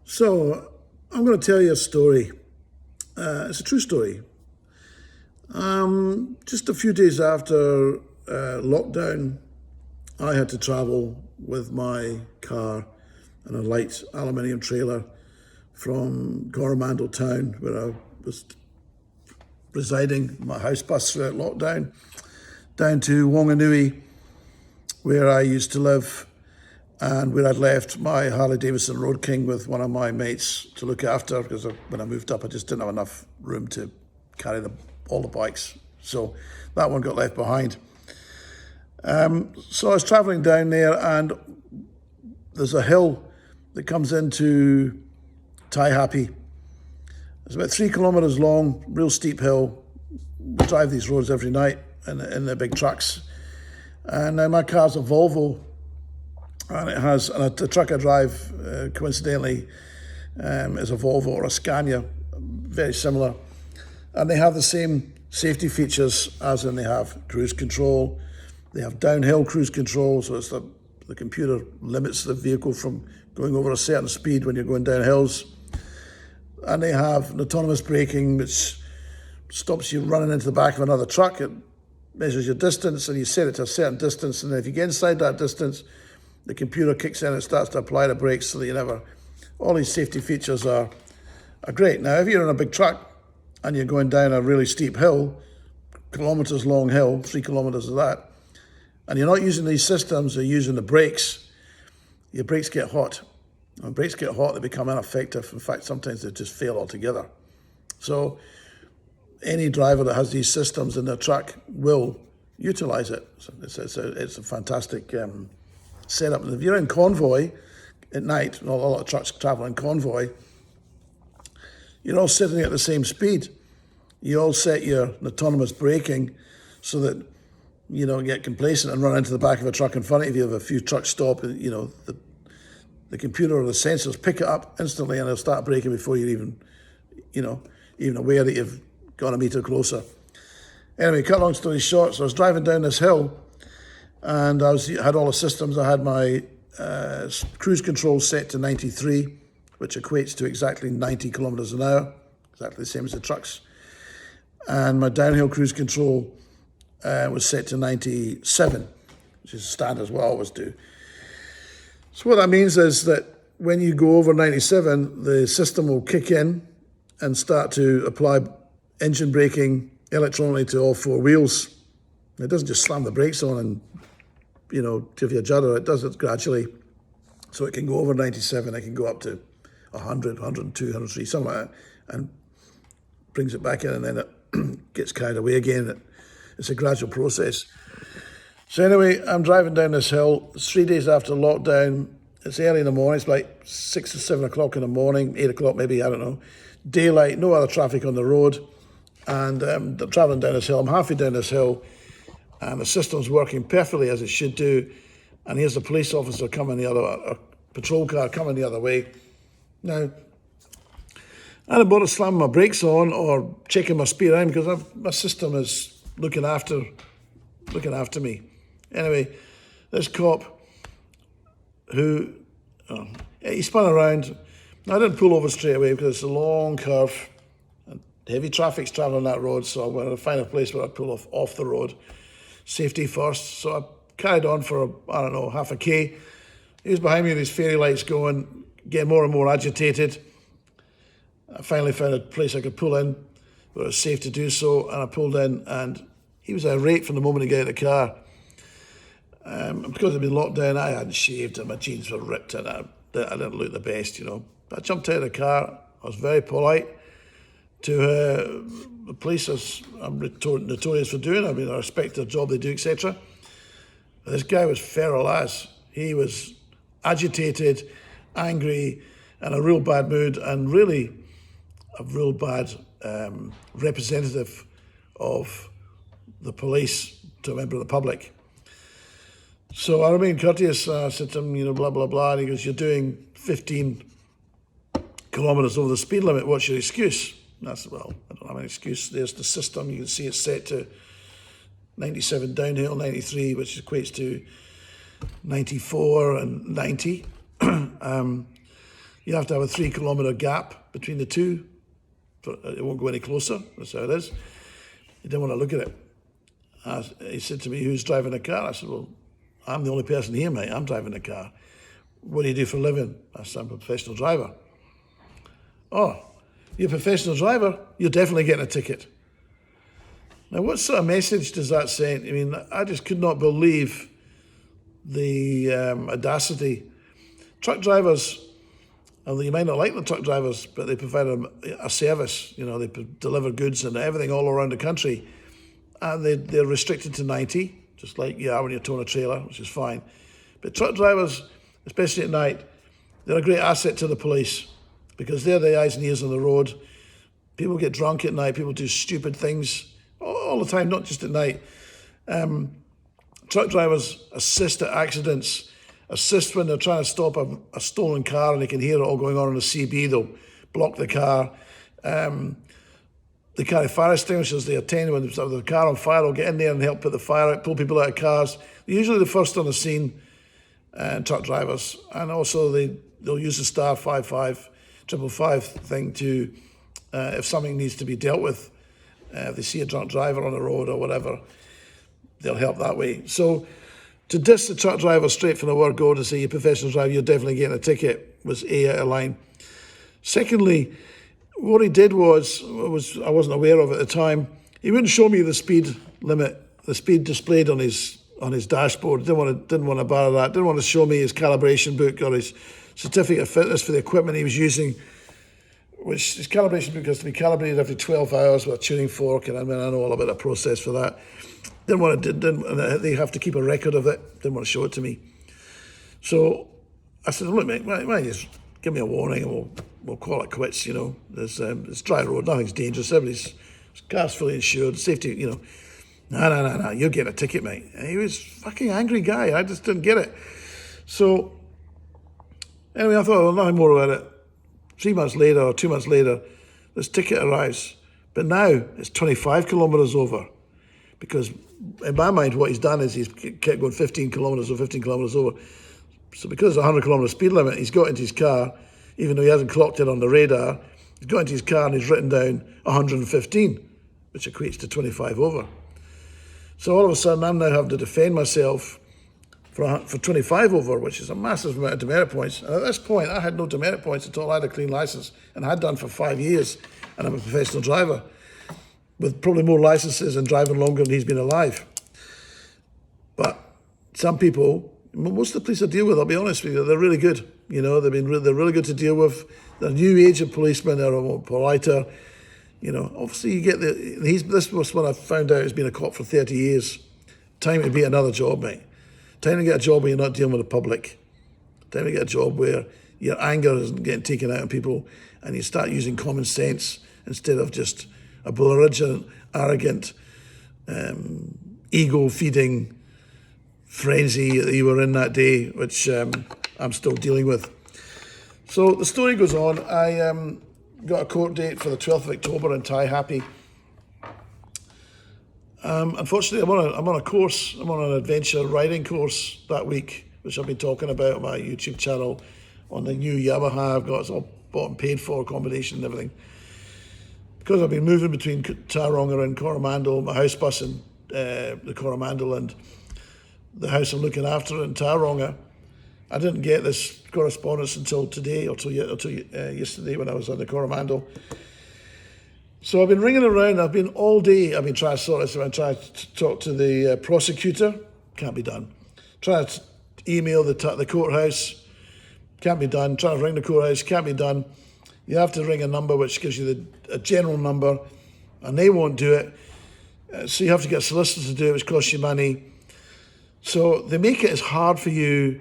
So, I'm going to tell you a story. It's a true story. Just a few days after lockdown, I had to travel with my car and a light aluminium trailer from Coromandel town, where I was residing, my house bus throughout lockdown, down to Wanganui, where I used to live, and where I'd left my Harley Davidson Road King with one of my mates to look after, because when I moved up I just didn't have enough room to carry all the bikes, so that one got left behind. So I was travelling down there, and there's a hill that comes into Taihape. It's about 3 kilometres long, real steep hill. We drive these roads every night in the big trucks, and my car's a Volvo. And it has, and the truck I drive, coincidentally, is a Volvo or a Scania, very similar. And they have the same safety features, as in they have cruise control, they have downhill cruise control, so it's the computer limits the vehicle from going over a certain speed when you're going down hills. And they have an autonomous braking, which stops you running into the back of another truck. It measures your distance, and you set it to a certain distance, and then if you get inside that distance, the computer kicks in and starts to apply the brakes so that you never... All these safety features are great. Now, if you're in a big truck and you're going down a really steep hill, kilometres long hill, 3 kilometres of that, and you're not using these systems, you're using the brakes, your brakes get hot. When brakes get hot, they become ineffective. In fact, sometimes they just fail altogether. So any driver that has these systems in their truck will utilise it. So it's a fantastic... setup. And if you're in convoy at night, a lot of trucks travel in convoy, you're all sitting at the same speed. You all set your autonomous braking so that you don't get complacent and run into the back of a truck in front of you. If a few trucks stop, the computer or the sensors pick it up instantly, and they'll start braking before you're even aware that you've gone a metre closer. Anyway, cut long story short, so I was driving down this hill, and I had all the systems. I had my cruise control set to 93, which equates to exactly 90 kilometres an hour, exactly the same as the trucks. And my downhill cruise control was set to 97, which is standard, as what I always do. So what that means is that when you go over 97, the system will kick in and start to apply engine braking electronically to all four wheels. It doesn't just slam the brakes on and give you a judder. It does it gradually. So it can go over 97, it can go up to 100, 102, 103, something like that, and brings it back in, and then it gets carried away again. It's a gradual process. So anyway, I'm driving down this hill. It's 3 days after lockdown. It's early in the morning. It's like 6 or 7 o'clock in the morning, 8 o'clock maybe, I don't know. Daylight, no other traffic on the road. And I'm traveling down this hill. I'm halfway down this hill, and the system's working perfectly as it should do. And here's a police officer coming a patrol car coming the other way. Now, I hadn't bothered slamming my brakes on or checking my speed around, because my system is looking after me. Anyway, this cop he spun around. I didn't pull over straight away because it's a long curve and heavy traffic's traveling that road, so I wanted to find a place where I'd pull off the road. Safety first. So I carried on for, half a K. He was behind me with his fairy lights going, getting more and more agitated. I finally found a place I could pull in where it was safe to do so, and I pulled in, and he was irate from the moment he got out of the car. Because I'd been locked down, I hadn't shaved and my jeans were ripped, and I didn't look the best, I jumped out of the car. I was very polite to the police, as I'm notorious for doing. I mean, I respect their job they do, etc. This guy was feral as. He was agitated, angry, in a real bad mood, and really a real bad representative of the police to a member of the public. So I remained courteous. I said to him, blah, blah, blah. And he goes, "You're doing 15 kilometres over the speed limit. What's your excuse?" And I said, "Well, I don't have an excuse. There's the system. You can see it's set to 97 downhill, 93, which equates to 94 and 90. You have to have a 3 kilometre gap between the two. It won't go any closer. That's how it is. He didn't want to look at it. He said to me, "Who's driving the car?" I said, "Well, I'm the only person here, mate. I'm driving the car." "What do you do for a living?" I said, "I'm a professional driver." "Oh, you're a professional driver? You're definitely getting a ticket." Now, what sort of message does that send? I mean, I just could not believe the audacity. Truck drivers, and you might not like the truck drivers, but they provide a service. They deliver goods and everything all around the country. And they're restricted to 90, just like you are when you're towing a trailer, which is fine. But truck drivers, especially at night, they're a great asset to the police because they're the eyes and ears on the road. People get drunk at night. People do stupid things all the time, not just at night. Truck drivers assist at accidents, assist when they're trying to stop a stolen car and they can hear it all going on the CB. They'll block the car. They carry fire extinguishers. They attend when there's a car on fire. They'll get in there and help put the fire out, pull people out of cars. They're usually the first on the scene, truck drivers. And also they'll use the star 55555 thing to, if something needs to be dealt with, if they see a drunk driver on the road or whatever, they'll help that way. So to diss the truck driver straight from the word go to say you're a professional driver, you're definitely getting a ticket, was A, out of line. Secondly, what he did was I wasn't aware of at the time. He wouldn't show me the speed limit, the speed displayed on his dashboard. Didn't want to borrow that. Didn't want to show me his calibration book or his certificate of fitness for the equipment he was using, which his calibration book has to be calibrated every 12 hours with a tuning fork, and I know all about the process for that. They have to keep a record of it. Didn't want to show it to me. So I said, "Look, mate, why don't you just give me a warning and we'll call it quits, It's dry road, nothing's dangerous, everybody's car's fully insured, safety, No, you're getting a ticket, mate." And he was a fucking angry guy. I just didn't get it. So anyway, I thought, well, nothing more about it. 3 months later or 2 months later, this ticket arrives. But now it's 25 kilometres over. Because in my mind, what he's done is he's kept going 15 kilometres or 15 kilometres over. So because it's a 100 kilometre speed limit, he's got into his car, even though he hasn't clocked it on the radar, he's got into his car and he's written down 115, which equates to 25 over. So all of a sudden, I'm now having to defend myself for 25 over, which is a massive amount of demerit points. And at this point, I had no demerit points at all. I had a clean licence and had done for 5 years, and I'm a professional driver with probably more licences and driving longer than he's been alive. But some people, most of the police I deal with, I'll be honest with you, they're really good. They're really good to deal with. The new age of policemen are more politer. Obviously you get this was when I found out he's been a cop for 30 years. Time to be another job, mate. Time to get a job where you're not dealing with the public. Time to get a job where your anger isn't getting taken out on people and you start using common sense instead of just a belligerent, arrogant, ego-feeding frenzy that you were in that day, which I'm still dealing with. So the story goes on. I got a court date for the 12th of October in Tai Happy. Unfortunately, I'm on a course. I'm on an adventure riding course that week, which I've been talking about on my YouTube channel on the new Yamaha. I've got it all bought and paid for, accommodation and everything. Because I've been moving between Tauranga and Coromandel, my house bus in the Coromandel and the house I'm looking after in Tauranga, I didn't get this correspondence until today or till yesterday when I was on the Coromandel. So I've been ringing around. I've been all day. I've been trying to sort this. I've been trying to talk to the prosecutor. Can't be done. Trying to email the courthouse. Can't be done. Trying to ring the courthouse. Can't be done. You have to ring a number which gives you a general number, and they won't do it. So you have to get a solicitor to do it, which costs you money. So they make it as hard for you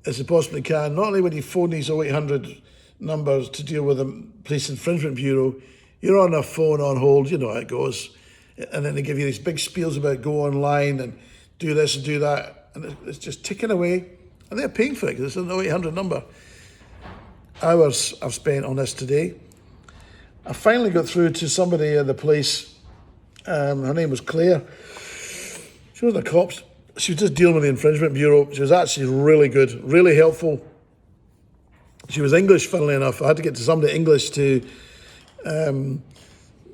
as they possibly can. Not only when you phone these 0800 numbers to deal with the Police Infringement Bureau, you're on a phone on hold, you know how it goes. And then they give you these big spiels about go online and do this and do that. And it's just ticking away. And they're paying for it because it's an 0800 number. Hours I've spent on this today. I finally got through to somebody at the police. Her name was Claire. She wasn't a cop. She was just dealing with the Infringement Bureau. She was actually really good, really helpful. She was English, funnily enough. I had to get to somebody English to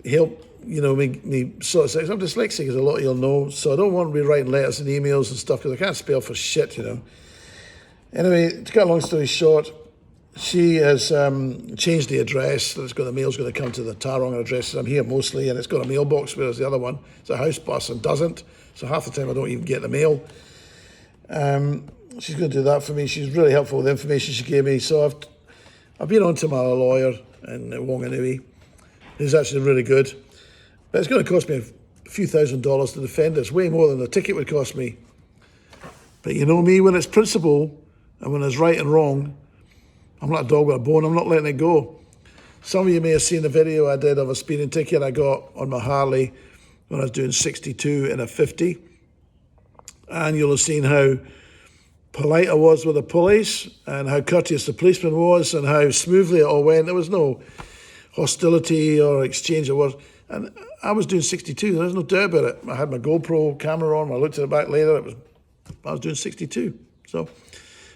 help, me sort of say, I'm dyslexic, as a lot of you'll know, so I don't want to be writing letters and emails and stuff because I can't spell for shit, Anyway, to cut a long story short, she has changed the address. The mail's going to come to the Tarong address. I'm here mostly, and it's got a mailbox, whereas the other one, it's a house bus and doesn't. So half the time I don't even get the mail. She's going to do that for me. She's really helpful with the information she gave me. So I've been on to my lawyer in Wanganui, who's actually really good. But it's going to cost me a few $1,000s to defend it. It's way more than the ticket would cost me. But you know me, when it's principle and when it's right and wrong, I'm like a dog with a bone. I'm not letting it go. Some of you may have seen the video I did of a speeding ticket I got on my Harley when I was doing 62 in a 50. And you'll have seen how polite I was with the police and how courteous the policeman was and how smoothly it all went. There was no hostility or exchange of words. And I was doing 62. There's no doubt about it. I had my GoPro camera on. I looked at it back later. I was doing 62. So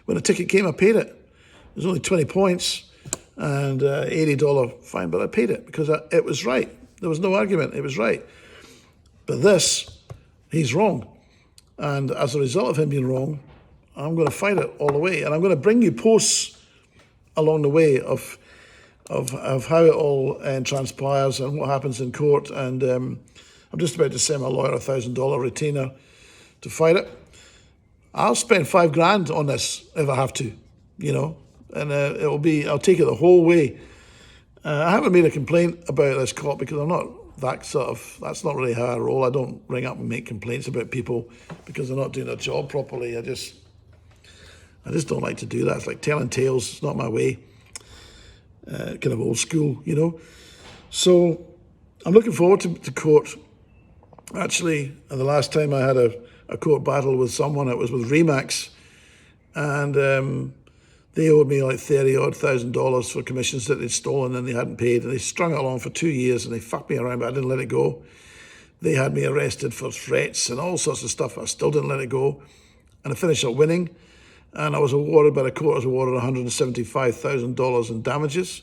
when the ticket came, I paid it. It was only 20 points and $80 fine, but I paid it because it was right. There was no argument. It was right. But this, he's wrong. And as a result of him being wrong, I'm going to fight it all the way. And I'm going to bring you posts along the way of how it all transpires and what happens in court. And I'm just about to send my lawyer a $1,000 retainer to fight it. I'll spend $5,000 on this if I have to, and I'll take it the whole way. I haven't made a complaint about this cop because I'm not that's not really how I roll. I don't ring up and make complaints about people because they're not doing their job properly. I just don't like to do that. It's like telling tales. It's not my way. Kind of old school, So I'm looking forward to court. Actually, the last time I had a court battle with someone, it was with Remax, and they owed me like $30,000 for commissions that they'd stolen and they hadn't paid, and they strung it along for 2 years and they fucked me around, but I didn't let it go. They had me arrested for threats and all sorts of stuff. I still didn't let it go, and I finished up winning, and I was awarded by the court. I was awarded $175,000 in damages,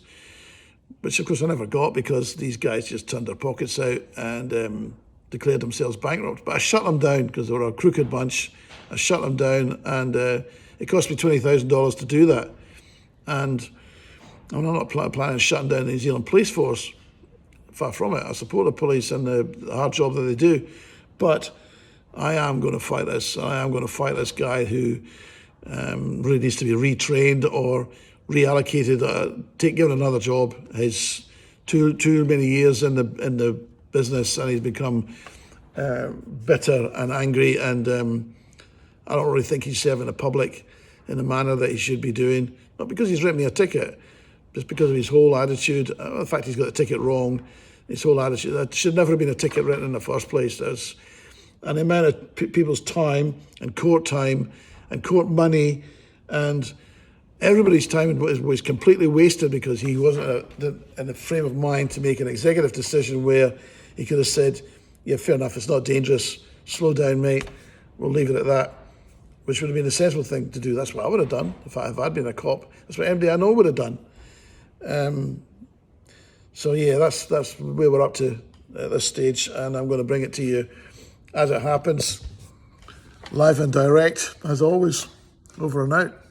which of course I never got because these guys just turned their pockets out and declared themselves bankrupt. But I shut them down because they were a crooked bunch. I shut them down, and it cost me $20,000 to do that. And I'm not planning on shutting down the New Zealand Police Force. Far from it. I support the police and the hard job that they do. But I am going to fight this. I am going to fight this guy who really needs to be retrained or reallocated, given another job. He's too many years in the business, and he's become bitter and angry, and I don't really think he's serving the public in the manner that he should be doing. Not because he's written me a ticket, just because of his whole attitude. The fact he's got the ticket wrong, his whole attitude. That should never have been a ticket written in the first place. And the amount of people's time and court money and everybody's time was completely wasted because he wasn't in the frame of mind to make an executive decision where he could have said, yeah, fair enough, it's not dangerous, slow down, mate, we'll leave it at that, which would have been a sensible thing to do. That's what I would have done if I'd been a cop. That's what MD I know would have done. So yeah, that's where we're up to at this stage, and I'm going to bring it to you as it happens, live and direct, as always. Over and out.